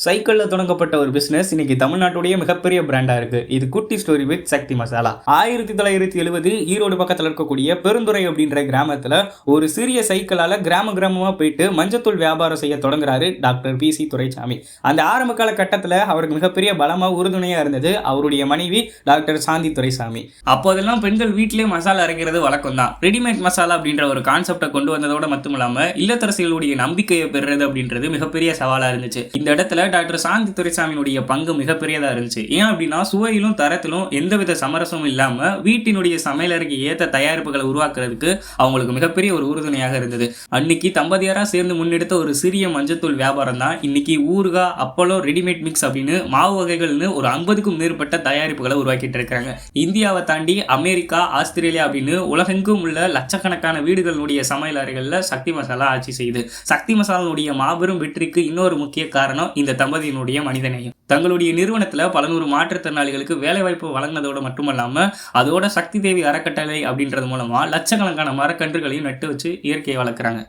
சைக்கிள்ல தொடங்கப்பட்ட ஒரு பிசினஸ் இன்னைக்கு தமிழ்நாட்டுடைய மிகப்பெரிய பிராண்டா இருக்கு. இது குட்டி ஸ்டோரி வித் சக்தி மசாலா. 1970 ஈரோடு பக்கத்துல இருக்கக்கூடிய பெருந்துறை அப்படின்ற கிராமத்துல ஒரு சிறிய சைக்கிளால கிராமமா போயிட்டு மஞ்சத்தூள் வியாபாரம் செய்ய தொடங்குறாரு டாக்டர் பி சி துரைசாமி. அந்த ஆரம்ப கால கட்டத்துல அவருக்கு மிகப்பெரிய பலமா உறுதுணையா இருந்தது அவருடைய மனைவி டாக்டர் சாந்தி துரைசாமி. அப்போதெல்லாம் பெண்கள் வீட்டிலேயே மசாலா அரைக்கிறது வழக்கம் தான். ரெடிமேட் மசாலா அப்படின்ற ஒரு கான்செப்டை கொண்டு வந்ததோட மட்டுமில்லாம இல்லத்தரசிகளுடைய நம்பிக்கையை பெறுறது அப்படின்றது மிகப்பெரிய சவாலா இருந்துச்சு. இந்த இடத்துல டாக்டர் சாந்தி துரைசாமியினுடைய பங்கு மிகப்பெரியதா இருந்துச்சு. ஏன் அப்படின்னா சுவையிலும் தரத்திலும் எந்தவித சமரசமும் இல்லாம வீட்டினுடைய சமையலறைக்கு ஏற்ற தயாரிப்புகளை உருவாக்குறதுக்கு அவங்களுக்கு மிகப்பெரிய ஒரு உறுதுணையாக இருந்தது. அன்னைக்கு தம்பதியாரா சேர்ந்து முன்னெடுத்த ஒரு சிறிய மஞ்சத்தூள் வியாபாரம் தான் இன்னைக்கு ஊறுகா, அப்பளம், ரெடிமேட் மிக்ஸ் அப்படின்னு மாவு வகைகள்னு ஒரு 50க்கும் மேற்பட்ட தயாரிப்புகளை உருவாக்கிட்டு இருக்காங்க. இந்தியாவை தாண்டி அமெரிக்கா, ஆஸ்திரேலியா அப்படின்னு உலகெங்கும் உள்ள லட்சக்கணக்கான வீடுகளுடைய சமையல் அறைகள்ல சக்தி மசாலா ஆட்சி செய்யுது. சக்தி மசாலாவுடைய மாபெரும் வெற்றிக்கு இன்னொரு முக்கிய காரணம் இந்த தம்பதியினுடைய மனிதநேயம். தங்களுடைய நிறுவனத்துல பல நூறு மாற்றுத்திறனாளிகளுக்கு வேலை வாய்ப்பு வழங்கினதோட மட்டுமல்லாம அதோட சக்தி தேவி அறக்கட்டளை அப்படின்றது மூலமா லட்சக்கணக்கான மரக்கன்றுகளையும் நட்டு வச்சு இயற்கையை வளர்க்குறாங்க.